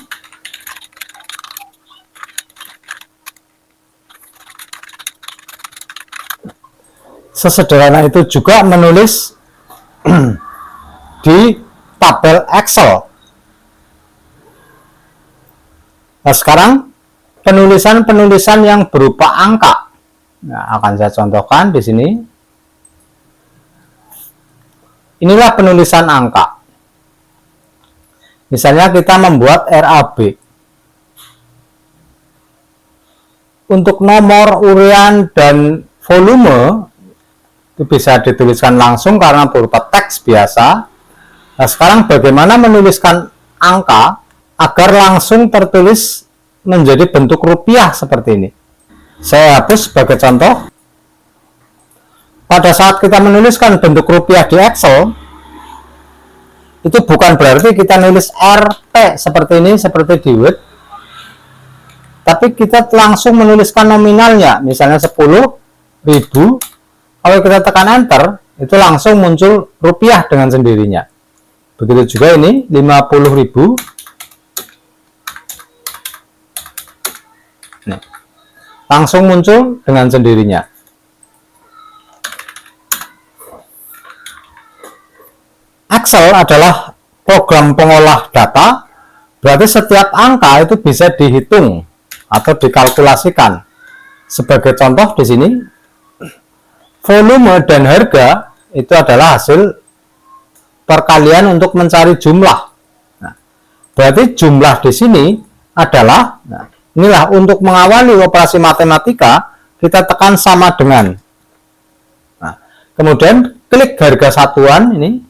sesederhana itu juga menulis di tabel Excel. Nah, sekarang penulisan-penulisan yang berupa angka. Nah, akan saya contohkan di sini. Inilah penulisan angka. Misalnya kita membuat RAB. Untuk nomor, urian, dan volume itu bisa dituliskan langsung karena berupa teks biasa. Nah, sekarang bagaimana menuliskan angka agar langsung tertulis menjadi bentuk rupiah seperti ini? Saya hapus sebagai contoh. Pada saat kita menuliskan bentuk rupiah di Excel, itu bukan berarti kita nulis RT seperti ini, seperti di Word, tapi kita langsung menuliskan nominalnya, misalnya 10.000. Kalau kita tekan enter, itu langsung muncul rupiah dengan sendirinya. Begitu juga ini 50.000. Nih, langsung muncul dengan sendirinya. Excel adalah program pengolah data, berarti setiap angka itu bisa dihitung atau dikalkulasikan. Sebagai contoh di sini, volume dan harga itu adalah hasil perkalian untuk mencari jumlah. Nah, berarti jumlah di sini adalah, nah, inilah untuk mengawali operasi matematika, kita tekan sama dengan. Nah, kemudian klik harga satuan ini,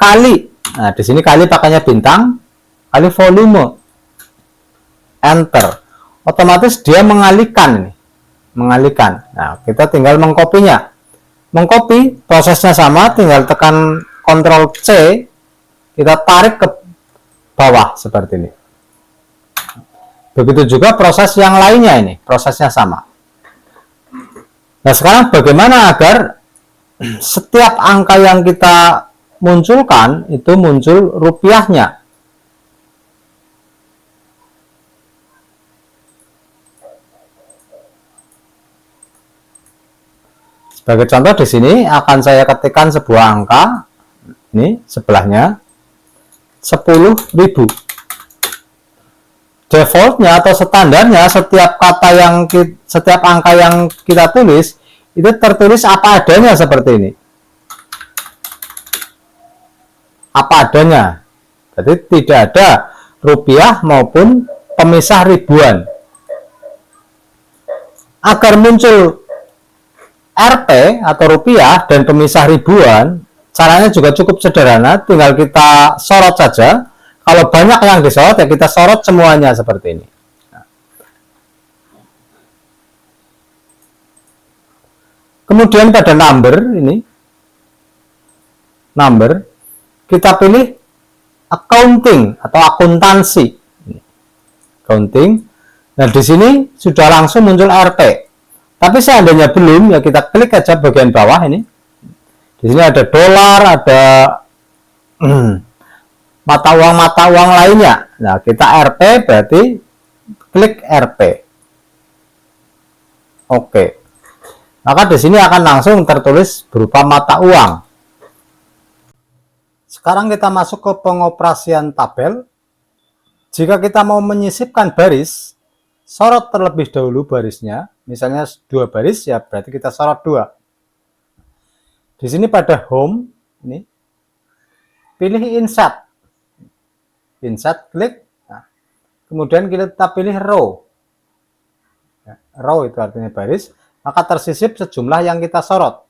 kali. Nah, di sini kali pakainya bintang, kali volume. Enter. Otomatis dia mengalihkan ini. Mengalihkan. Nah, kita tinggal mengkopinya. Mengcopy prosesnya sama, tinggal tekan Ctrl C, kita tarik ke bawah seperti ini. Begitu juga proses yang lainnya ini, prosesnya sama. Nah, sekarang bagaimana agar setiap angka yang kita munculkan itu muncul rupiahnya? Sebagai contoh di sini akan saya ketikkan sebuah angka, ini sebelahnya 10.000. Defaultnya atau standarnya setiap angka yang kita tulis itu tertulis apa adanya seperti ini. Apa adanya. Jadi tidak ada rupiah maupun pemisah ribuan. Agar muncul Rp atau rupiah dan pemisah ribuan, caranya juga cukup sederhana, tinggal kita sorot saja. Kalau banyak yang disorot, ya kita sorot semuanya seperti ini. Kemudian pada number ini, kita pilih accounting atau akuntansi. Accounting. Nah, di sini sudah langsung muncul Rp. Tapi seandainya belum, ya kita klik aja bagian bawah ini. Di sini ada dolar, ada mata uang lainnya. Nah, kita Rp berarti klik Rp. Oke. Maka di sini akan langsung tertulis berupa mata uang. Sekarang kita masuk ke pengoperasian tabel. Jika kita mau menyisipkan baris, sorot terlebih dahulu barisnya. Misalnya 2 baris, ya berarti kita sorot 2. Di sini pada home, ini pilih insert. Insert, klik. Nah, kemudian kita pilih row. Ya, row itu artinya baris. Maka tersisip sejumlah yang kita sorot.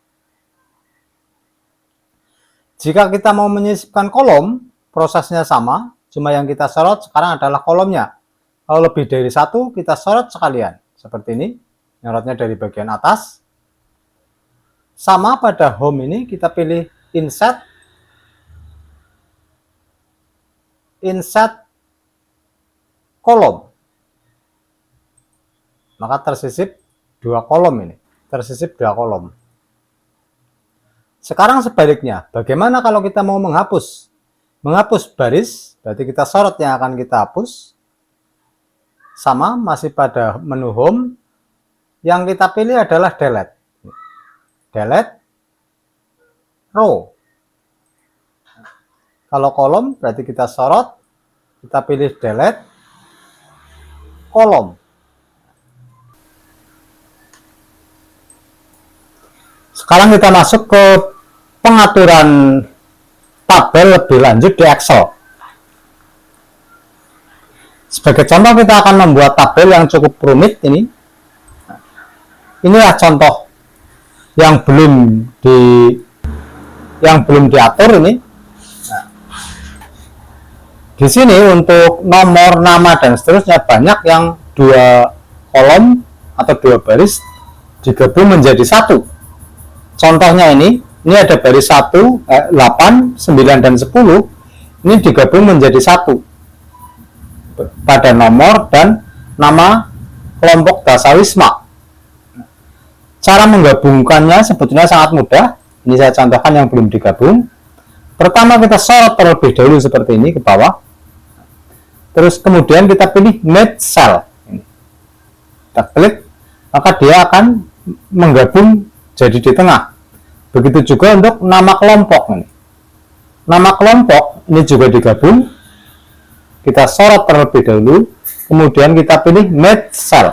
Jika kita mau menyisipkan kolom, prosesnya sama, cuma yang kita sorot sekarang adalah kolomnya. Kalau lebih dari 1, kita sorot sekalian. Seperti ini, nyorotnya dari bagian atas. Sama pada home ini, kita pilih insert. Insert kolom. Maka tersisip 2 kolom ini. Tersisip 2 kolom. Sekarang sebaliknya, bagaimana kalau kita mau menghapus? Menghapus baris, berarti kita sorot yang akan kita hapus. Sama, masih pada menu home. Yang kita pilih adalah delete. Delete row. Kalau kolom, berarti kita sorot. Kita pilih delete kolom. Sekarang kita masuk ke pengaturan tabel lebih lanjut di Excel. Sebagai contoh, kita akan membuat tabel yang cukup rumit ini. Inilah contoh yang belum diatur ini. Di sini untuk nomor, nama, dan seterusnya banyak yang 2 kolom atau 2 baris digabung menjadi 1. Contohnya ini ada baris 1, 8, 9, dan 10. Ini digabung menjadi 1 pada nomor dan nama kelompok dasawisma. Cara menggabungkannya sebetulnya sangat mudah. Ini saya contohkan yang belum digabung. Pertama, kita sorot terlebih dahulu seperti ini ke bawah. Terus kemudian kita pilih Merge Cell. Kita klik, maka dia akan menggabung jadi di tengah. Begitu juga untuk nama kelompok ini. Nama kelompok ini juga digabung. Kita sorot terlebih dahulu, kemudian kita pilih Merge Cell.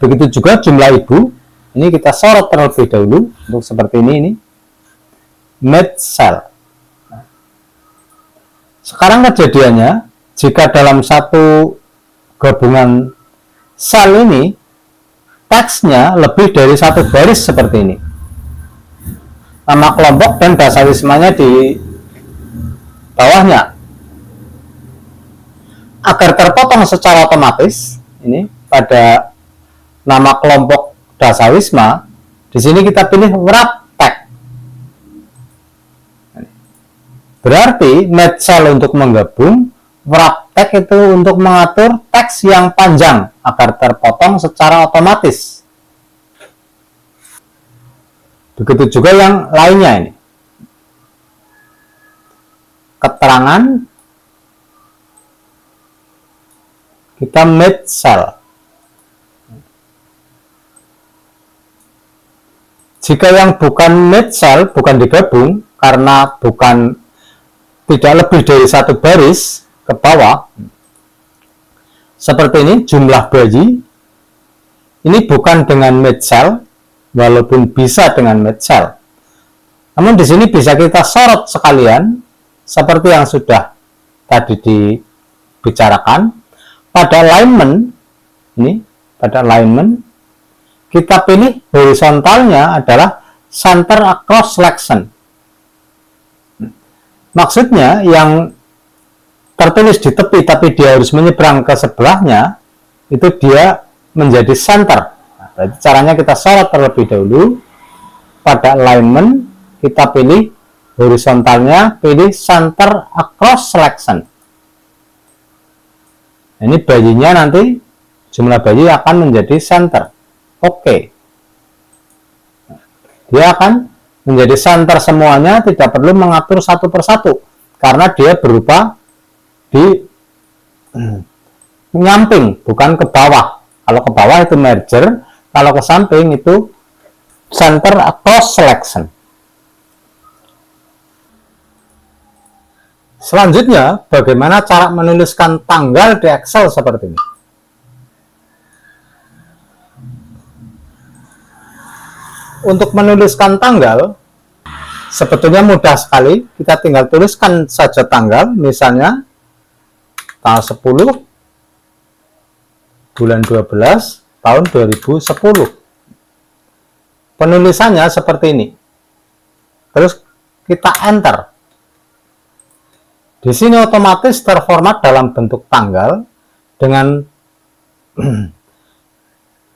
Begitu juga jumlah ibu, ini kita sorot terlebih dahulu untuk seperti ini Merge Cell. Sekarang kejadiannya, jika dalam satu gabungan sel ini teksnya lebih dari 1 baris seperti ini, nama kelompok dan dasawismanya di bawahnya, agar terpotong secara otomatis ini pada nama kelompok dasawisma, di sini kita pilih wrap tag. Berarti Merge Cell untuk menggabung, wrap tag itu untuk mengatur teks yang panjang agar terpotong secara otomatis. Begitu juga yang lainnya ini. Keterangan kita made cell. Jika yang bukan made cell, bukan digabung, karena bukan tidak lebih dari satu baris ke bawah, seperti ini jumlah bayi, ini bukan dengan made cell, walaupun bisa dengan made cell. Namun di sini bisa kita sorot sekalian, seperti yang sudah tadi dibicarakan. Pada alignment, ini pada alignment, kita pilih horizontalnya adalah center across selection. Maksudnya yang tertulis di tepi tapi dia harus menyeberang ke sebelahnya, itu dia menjadi center. Nah, berarti caranya kita sorot terlebih dahulu. Pada alignment kita pilih horizontalnya, pilih center across selection. Nah, ini bayinya nanti jumlah bayi akan menjadi center. Oke. Dia akan menjadi center semuanya, tidak perlu mengatur satu persatu karena dia berupa di nyamping, bukan ke bawah. Kalau ke bawah itu merger, kalau ke samping itu center across selection. Selanjutnya, bagaimana cara menuliskan tanggal di Excel seperti ini? Untuk menuliskan tanggal, sebetulnya mudah sekali. Kita tinggal tuliskan saja tanggal, misalnya tanggal 10 bulan 12 tahun 2010. Penulisannya seperti ini. Terus kita enter. Di sini otomatis terformat dalam bentuk tanggal dengan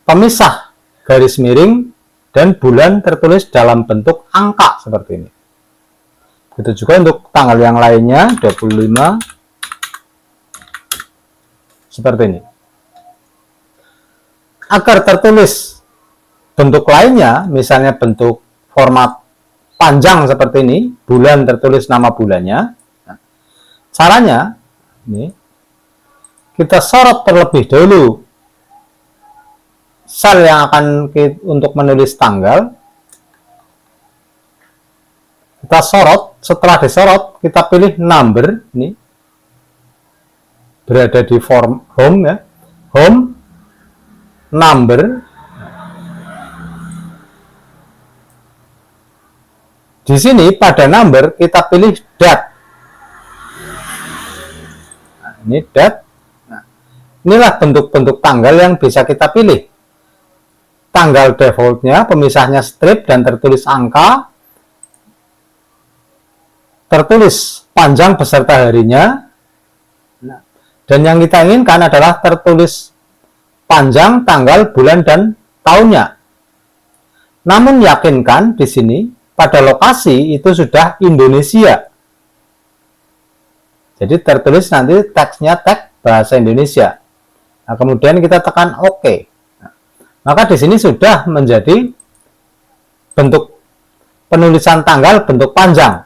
pemisah garis miring dan bulan tertulis dalam bentuk angka seperti ini. Begitu juga untuk tanggal yang lainnya, 25 seperti ini. Agar tertulis bentuk lainnya, misalnya bentuk format panjang seperti ini, bulan tertulis nama bulannya. Nah, caranya ini kita sorot terlebih dahulu sel yang akan untuk menulis tanggal. Kita sorot, setelah disorot kita pilih number, ini berada di form home ya, home number. Di sini pada number kita pilih date. Nah, ini date. Nah, inilah bentuk-bentuk tanggal yang bisa kita pilih. Tanggal defaultnya, pemisahnya strip dan tertulis angka, tertulis panjang beserta harinya, dan yang kita inginkan adalah tertulis panjang, tanggal, bulan, dan tahunnya. Namun yakinkan di sini pada lokasi itu sudah Indonesia. Jadi tertulis nanti teksnya teks bahasa Indonesia. Nah, kemudian kita tekan OK. Maka di sini sudah menjadi bentuk penulisan tanggal bentuk panjang.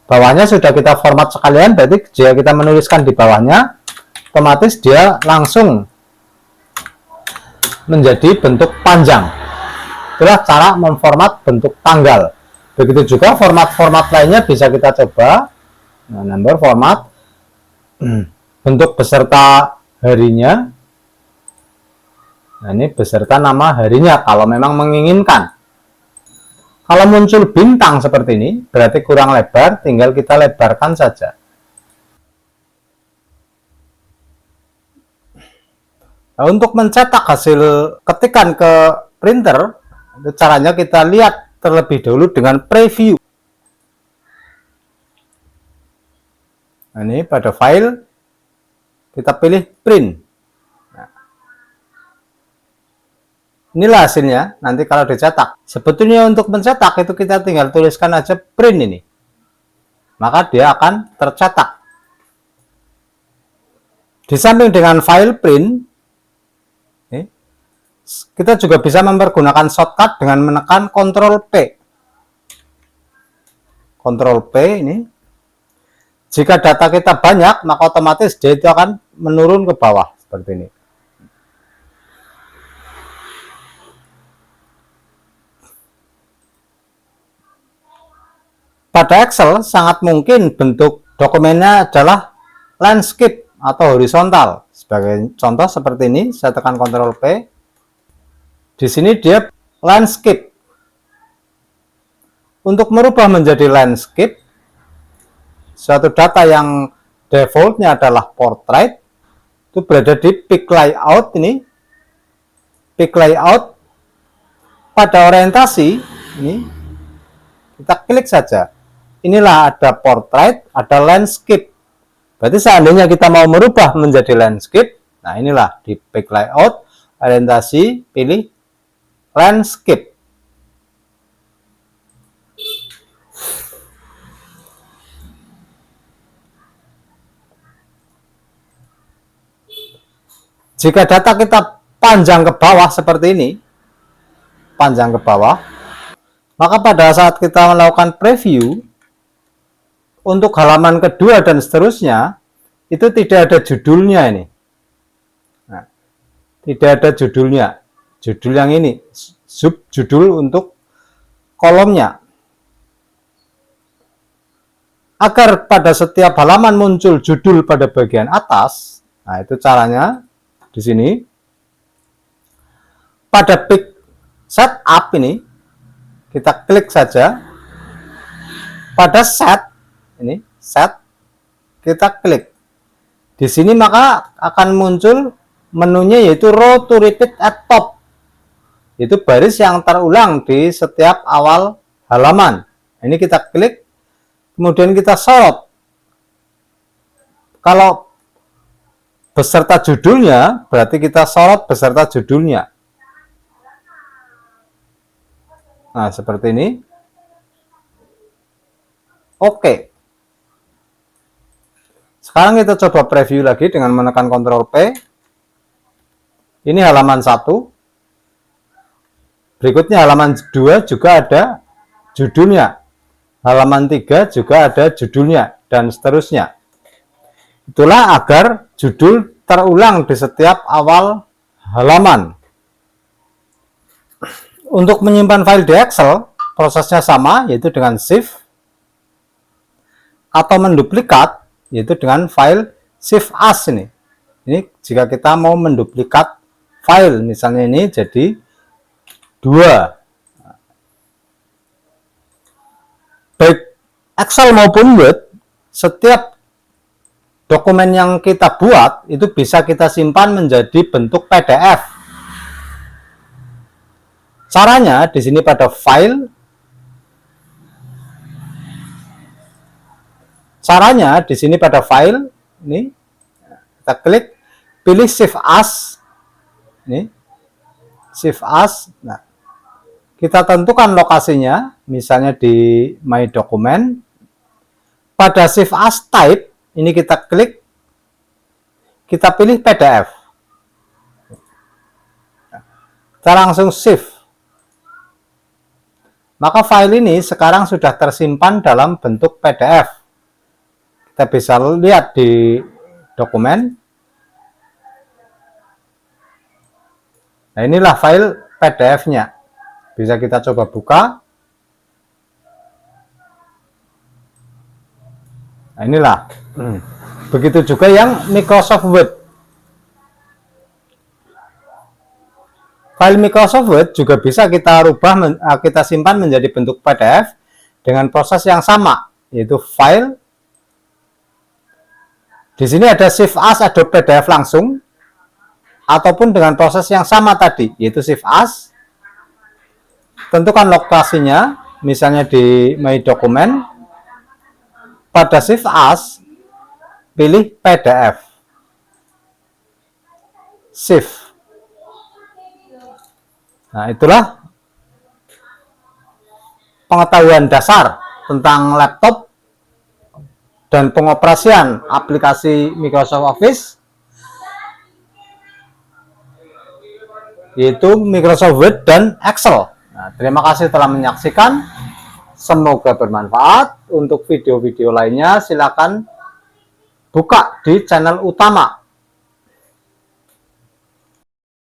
Bawahnya sudah kita format sekalian, berarti jika kita menuliskan di bawahnya, otomatis dia langsung menjadi bentuk panjang. Itulah cara memformat bentuk tanggal. Begitu juga format-format lainnya bisa kita coba. Nah, number format, bentuk beserta harinya. Nah, ini beserta nama harinya kalau memang menginginkan. Kalau muncul bintang seperti ini, berarti kurang lebar, tinggal kita lebarkan saja. Nah, untuk mencetak hasil ketikan ke printer, caranya kita lihat terlebih dahulu dengan preview. Nah, ini pada file, kita pilih print. Inilah hasilnya nanti kalau dicetak. Sebetulnya untuk mencetak itu kita tinggal tuliskan aja print ini. Maka dia akan tercetak. Di samping dengan file print, kita juga bisa mempergunakan shortcut dengan menekan Ctrl P. Ctrl P ini. Jika data kita banyak, maka otomatis dia itu akan menurun ke bawah seperti ini. Pada Excel sangat mungkin bentuk dokumennya adalah landscape atau horizontal. Sebagai contoh seperti ini, saya tekan Ctrl P. Di sini dia landscape. Untuk merubah menjadi landscape, suatu data yang defaultnya adalah portrait, itu berada di pick layout ini. Pick layout pada orientasi ini, kita klik saja. Inilah ada portrait, ada landscape. Berarti seandainya kita mau merubah menjadi landscape, nah inilah di pick layout, orientasi, pilih landscape. Jika data kita panjang ke bawah seperti ini, panjang ke bawah, maka pada saat kita melakukan preview, untuk halaman kedua dan seterusnya, itu tidak ada judulnya ini. Nah, tidak ada judulnya. Judul yang ini, subjudul untuk kolomnya. Agar pada setiap halaman muncul judul pada bagian atas, nah itu caranya di sini. Pada pick setup ini, kita klik saja. Pada set, ini set, kita klik. Di sini maka akan muncul menunya yaitu row to repeat at top. Itu baris yang terulang di setiap awal halaman. Ini kita klik, kemudian kita sorot. Kalau beserta judulnya, berarti kita sorot beserta judulnya. Nah, seperti ini. Oke. Sekarang kita coba preview lagi dengan menekan Ctrl P. Ini halaman 1. Berikutnya halaman 2 juga ada judulnya. Halaman 3 juga ada judulnya, dan seterusnya. Itulah agar judul terulang di setiap awal halaman. Untuk menyimpan file di Excel, prosesnya sama, yaitu dengan Shift, atau menduplikat, yaitu dengan file Shift As ini. Ini jika kita mau menduplikat file, misalnya ini jadi 2. Baik Excel maupun Word, setiap dokumen yang kita buat itu bisa kita simpan menjadi bentuk PDF. Caranya di sini pada file. Caranya di sini pada file ini kita klik, pilih Shift As. Ini Shift As. Nah, kita tentukan lokasinya, misalnya di My Document. Pada Shift As Type, ini kita klik, kita pilih PDF. Kita langsung Shift. Maka file ini sekarang sudah tersimpan dalam bentuk PDF. Kita bisa lihat di dokumen. Nah, inilah file PDF-nya. Bisa kita coba buka. Nah, inilah. Begitu juga yang Microsoft Word. File Microsoft Word juga bisa kita rubah, kita simpan menjadi bentuk PDF dengan proses yang sama, yaitu file. Di sini ada Shift As Adobe PDF langsung, ataupun dengan proses yang sama tadi, yaitu Shift As. Tentukan lokasinya, misalnya di My Document. Pada Shift As, pilih PDF. Shift. Nah, itulah pengetahuan dasar tentang laptop dan pengoperasian aplikasi Microsoft Office. yaitu Microsoft Word dan Excel. Nah, terima kasih telah menyaksikan. Semoga bermanfaat. Untuk video-video lainnya silakan buka di channel utama